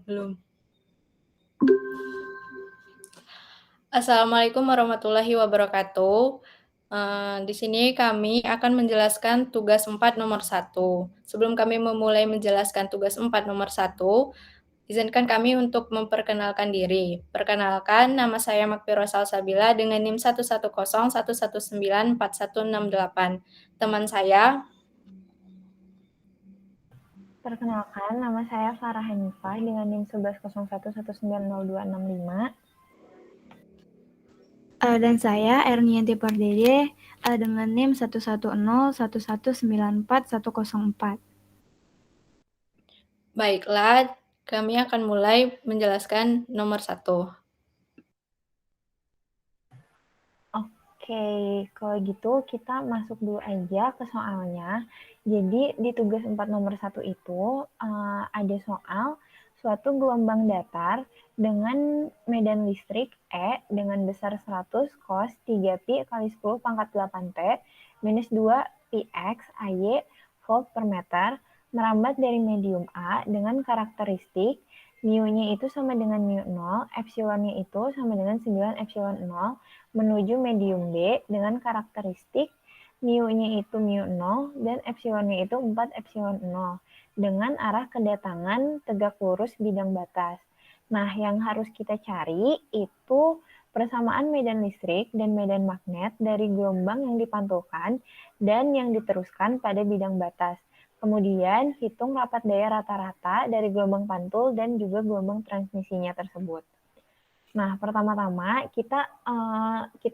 Belum. Assalamualaikum warahmatullahi wabarakatuh. Di sini kami akan menjelaskan tugas 4 nomor 1. Sebelum kami memulai menjelaskan tugas 4 nomor 1, izinkan kami untuk memperkenalkan diri. Perkenalkan, nama saya Makfiro Salsabila dengan NIM 11011919468. Teman saya, Perkenalkan, nama saya Farah Hanifah dengan NIM 1101190265. Dan saya Ernianti Pardede dengan NIM 11011194104. baiklah, kami akan mulai menjelaskan nomor 1. Oke, kalau gitu kita masuk dulu aja ke soalnya. Jadi di tugas 4 nomor 1 itu ada soal suatu gelombang datar dengan medan listrik E dengan besar 100 cos 3pi kali 10 pangkat 8t minus 2 px AY volt per meter merambat dari medium A dengan karakteristik mu-nya itu sama dengan mu 0, epsilonnya itu sama dengan 9 epsilon 0, menuju medium B dengan karakteristik mu-nya itu mu 0 dan epsilonnya itu 4 epsilon 0 dengan arah kedatangan tegak lurus bidang batas. Nah, yang harus kita cari itu persamaan medan listrik dan medan magnet dari gelombang yang dipantulkan dan yang diteruskan pada bidang batas. Kemudian, hitung rapat daya rata-rata dari gelombang pantul dan juga gelombang transmisinya tersebut. Nah, pertama-tama kita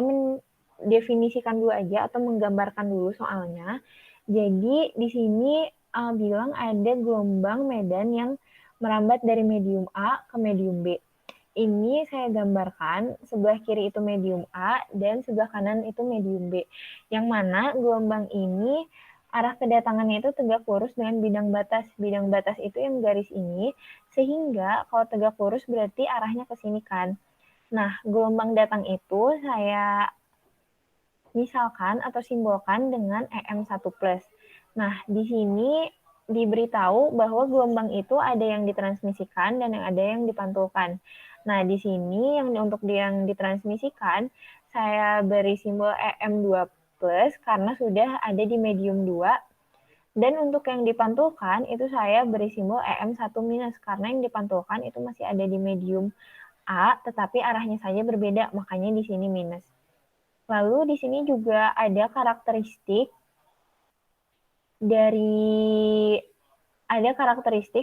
mendefinisikan dulu aja atau menggambarkan dulu soalnya. Jadi di sini bilang ada gelombang medan yang merambat dari medium A ke medium B. Ini saya gambarkan sebelah kiri itu medium A dan sebelah kanan itu medium B. Yang mana gelombang ini arah kedatangannya itu tegak lurus dengan bidang batas. Bidang batas itu yang garis ini, sehingga kalau tegak lurus berarti arahnya ke sini kan. Nah, gelombang datang itu saya misalkan atau simbolkan dengan EM1+. Nah, di sini diberitahu bahwa gelombang itu ada yang ditransmisikan dan ada yang dipantulkan. Nah, di sini untuk yang ditransmisikan, saya beri simbol EM2+, karena sudah ada di medium 2. Dan untuk yang dipantulkan, itu saya beri simbol EM1-, karena yang dipantulkan itu masih ada di medium A, tetapi arahnya saja berbeda, makanya di sini minus. Lalu di sini juga ada karakteristik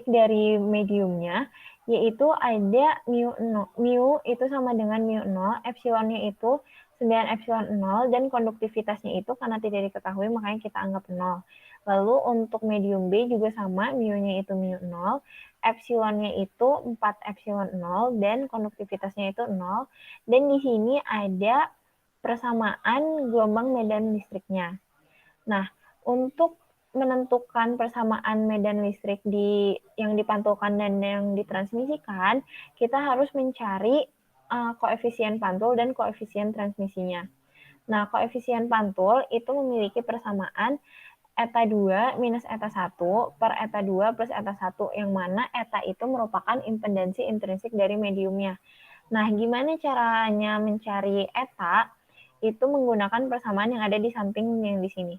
dari mediumnya, yaitu ada mu itu sama dengan mu 0, epsilonnya itu 9 epsilon 0, dan konduktivitasnya itu karena tidak diketahui makanya kita anggap 0. Lalu untuk medium B juga sama, mu-nya itu mu 0, epsilonnya itu 4 epsilon 0, dan konduktivitasnya itu 0. Dan di sini ada persamaan gelombang medan listriknya. Nah, untuk menentukan persamaan medan listrik yang dipantulkan dan yang ditransmisikan, kita harus mencari koefisien pantul dan koefisien transmisinya. Nah, koefisien pantul itu memiliki persamaan eta 2 minus eta 1 per eta 2 plus eta 1, yang mana eta itu merupakan impedansi intrinsik dari mediumnya. Nah, gimana caranya mencari eta? Itu menggunakan persamaan yang ada di samping yang di sini.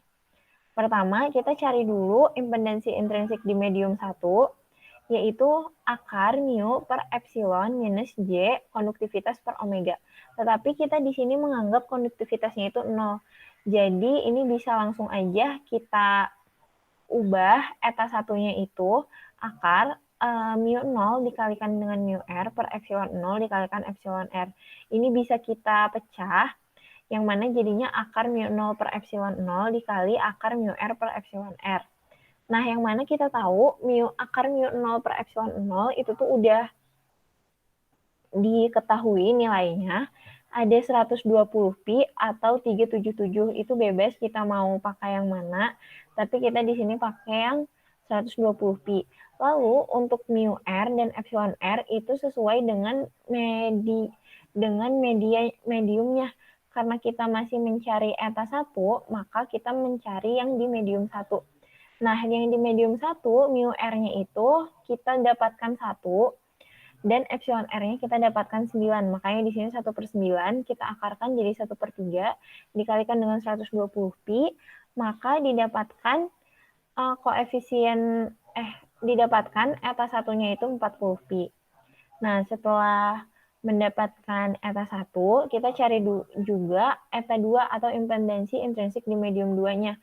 Pertama, kita cari dulu impedansi intrinsik di medium 1, yaitu akar mu per epsilon minus J konduktivitas per omega. Tetapi kita di sini menganggap konduktivitasnya itu 0. Jadi ini bisa langsung aja kita ubah eta satunya itu akar mu 0 dikalikan dengan mu R per epsilon 0 dikalikan epsilon R. Ini bisa kita pecah, yang mana jadinya akar mu 0 per epsilon 0 dikali akar mu R per epsilon R. Nah, yang mana kita tahu akar mu 0 per epsilon 0 itu tuh udah diketahui nilainya ada 120 pi atau 377, itu bebas kita mau pakai yang mana, tapi kita di sini pakai yang 120 pi. Lalu untuk mu R dan epsilon R itu sesuai dengan mediumnya. Karena kita masih mencari eta 1, maka kita mencari yang di medium 1. Nah, yang di medium 1, mu R-nya itu kita dapatkan 1, dan epsilon R-nya kita dapatkan 9. Makanya di sini 1/9 kita akarkan jadi 1/3 dikalikan dengan 120 pi, maka didapatkan didapatkan eta satunya itu 40 pi. Nah, setelah mendapatkan eta 1, kita cari juga eta 2 atau impedansi intrinsik di medium 2-nya.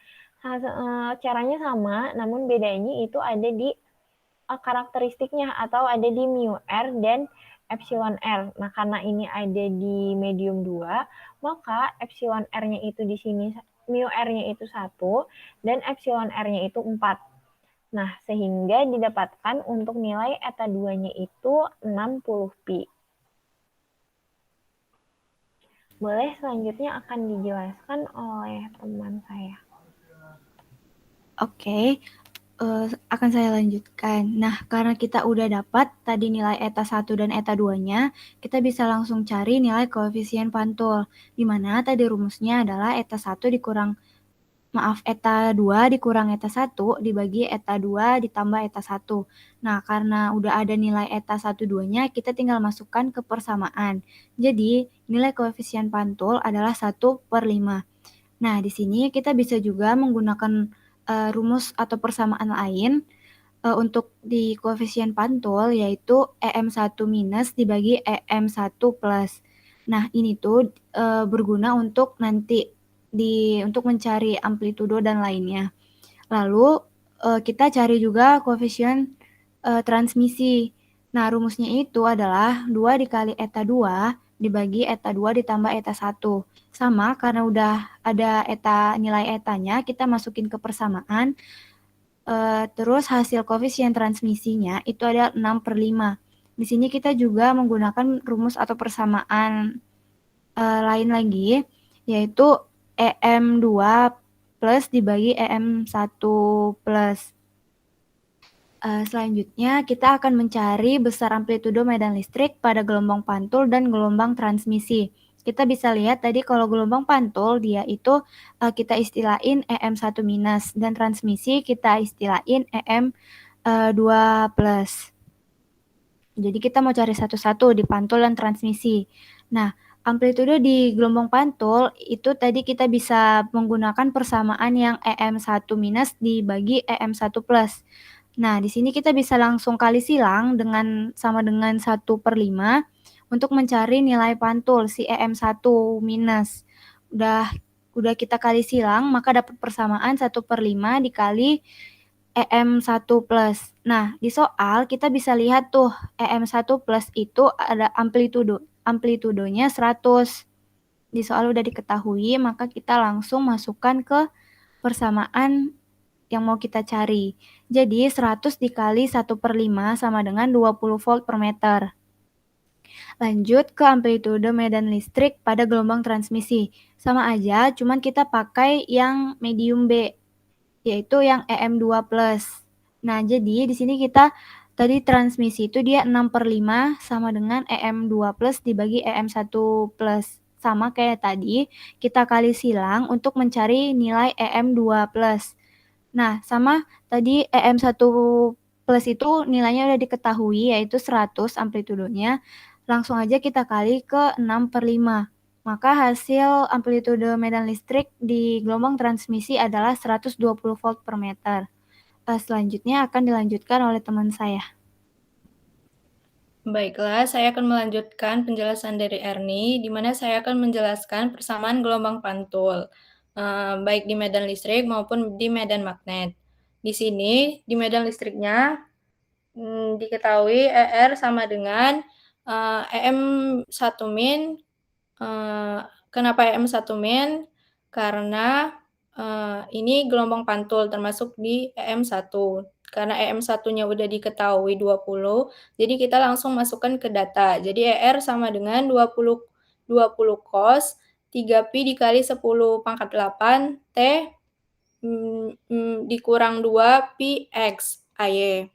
Caranya sama, namun bedanya itu ada di karakteristiknya atau ada di mu R dan epsilon R. Nah, karena ini ada di medium 2, maka epsilon R-nya itu di sini mu R-nya itu 1 dan epsilon R-nya itu 4. Nah, sehingga didapatkan untuk nilai eta 2-nya itu 60 pi. Boleh selanjutnya akan dijelaskan oleh teman saya. Oke, akan saya lanjutkan. Nah, karena kita udah dapat tadi nilai eta 1 dan eta 2-nya, kita bisa langsung cari nilai koefisien pantul, di mana tadi rumusnya adalah eta 2 dikurang eta 1 dibagi eta 2 ditambah eta 1. Nah, karena udah ada nilai eta 1, 2-nya, kita tinggal masukkan ke persamaan. Jadi, nilai koefisien pantul adalah 1/5. Nah, di sini kita bisa juga menggunakan rumus atau persamaan lain untuk di koefisien pantul, yaitu EM1 minus dibagi EM1 plus. Nah, ini tuh berguna untuk nanti untuk mencari amplitudo dan lainnya. Lalu kita cari juga koefisien transmisi. Nah, rumusnya itu adalah 2 dikali eta 2 dibagi eta 2 ditambah eta 1. Sama, karena udah ada nilai etanya, kita masukin ke persamaan. Terus hasil koefisien transmisinya itu ada 6/5. Di sini kita juga menggunakan rumus atau persamaan lain lagi, yaitu EM2 plus dibagi EM1 plus. Selanjutnya, kita akan mencari besar amplitudo medan listrik pada gelombang pantul dan gelombang transmisi. Kita bisa lihat tadi kalau gelombang pantul, dia itu kita istilahin EM1 minus, dan transmisi kita istilahin EM2 plus. Jadi kita mau cari satu-satu di pantul dan transmisi. Nah, amplitudo di gelombang pantul itu tadi kita bisa menggunakan persamaan yang EM1 minus dibagi EM1 plus. Nah, di sini kita bisa langsung kali silang sama dengan 1/5 untuk mencari nilai pantul si EM1 minus. Udah kita kali silang, maka dapat persamaan 1/5 dikali EM1 plus. Nah, di soal kita bisa lihat tuh EM1 plus itu ada amplitudonya 100. Di soal udah diketahui, maka kita langsung masukkan ke persamaan yang mau kita cari. Jadi 100 dikali 1/5 sama dengan 20 volt per meter. Lanjut ke amplitudo medan listrik pada gelombang transmisi. Sama aja, cuman kita pakai yang medium B, yaitu yang EM2 plus. Nah, jadi di sini kita tadi transmisi itu dia 6/5 sama dengan EM2 plus dibagi EM1 plus. Sama kayak tadi, kita kali silang untuk mencari nilai EM2 plus. Nah, sama tadi EM1 plus itu nilainya udah diketahui, yaitu 100 amplitudonya. Langsung aja kita kali ke 6/5. Maka hasil amplitudo medan listrik di gelombang transmisi adalah 120 volt per meter. Selanjutnya akan dilanjutkan oleh teman saya. Baiklah, saya akan melanjutkan penjelasan dari Erni, di mana saya akan menjelaskan persamaan gelombang pantul, baik di medan listrik maupun di medan magnet. Di sini, di medan listriknya, diketahui ER sama dengan EM1 min. Kenapa EM1 min? Karena ini gelombang pantul termasuk di EM1. Karena EM1-nya udah diketahui 20, jadi kita langsung masukkan ke data. Jadi ER sama dengan 20 cos 3pi dikali 10 pangkat 8 T dikurang 2 pi X AY.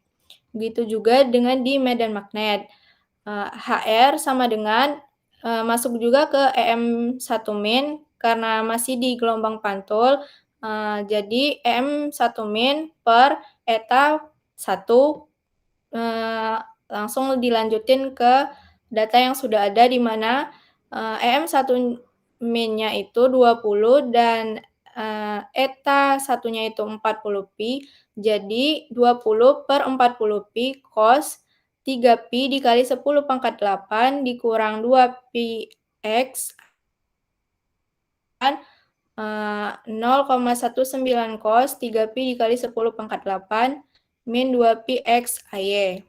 Begitu juga dengan di medan magnet. HR sama dengan masuk juga ke EM1 min karena masih di gelombang pantul. Jadi EM1 min per eta 1 langsung dilanjutin ke data yang sudah ada di mana EM1 min-nya itu 20 dan eta satunya itu 40pi, jadi 20 per 40pi cos 3pi dikali 10 pangkat 8 dikurang 2pi X kan 0,19 cos 3pi dikali 10 pangkat 8 min 2pi X AY.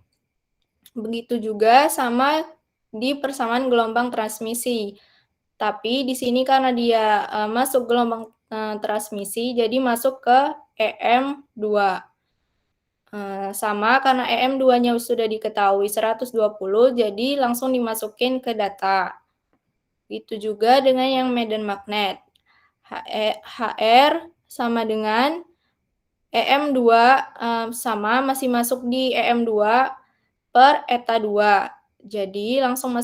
Begitu juga sama di persamaan gelombang transmisi. Tapi di sini karena dia masuk gelombang transmisi, jadi masuk ke EM2. Sama karena EM2-nya sudah diketahui 120, jadi langsung dimasukin ke data. Itu juga dengan yang medan magnet. HR sama dengan EM2 sama masih masuk di EM2 per eta 2. Jadi langsung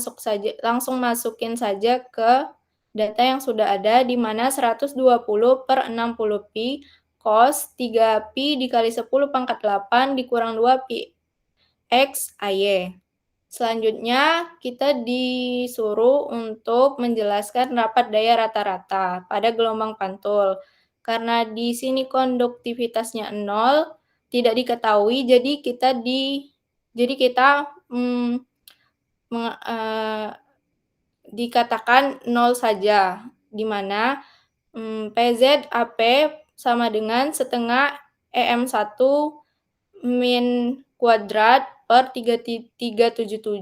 masukin saja ke data yang sudah ada di mana 120 per 60pi cos 3pi dikali 10 pangkat 8 dikurang 2pi X AY. Selanjutnya, kita disuruh untuk menjelaskan rapat daya rata-rata pada gelombang pantul. Karena di sini konduktivitasnya 0, tidak diketahui, jadi kita dikatakan 0 saja, di mana PZ AP sama dengan setengah EM1 min kuadrat per 3,377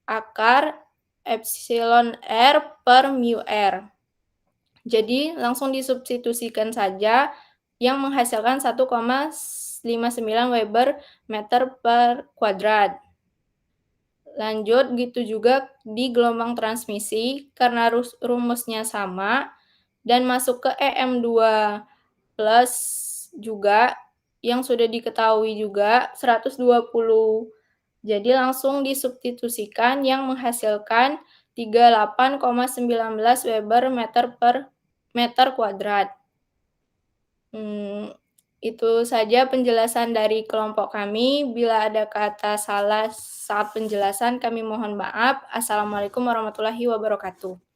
akar epsilon R per mu R. Jadi langsung disubstitusikan saja yang menghasilkan 1,59 Weber meter per kuadrat. Lanjut, gitu juga di gelombang transmisi, karena rumusnya sama, dan masuk ke EM2 plus juga, yang sudah diketahui juga, 120. Jadi langsung disubstitusikan yang menghasilkan 38,19 Weber meter per meter kuadrat. Itu saja penjelasan dari kelompok kami. Bila ada kata salah saat penjelasan, kami mohon maaf. Assalamualaikum warahmatullahi wabarakatuh.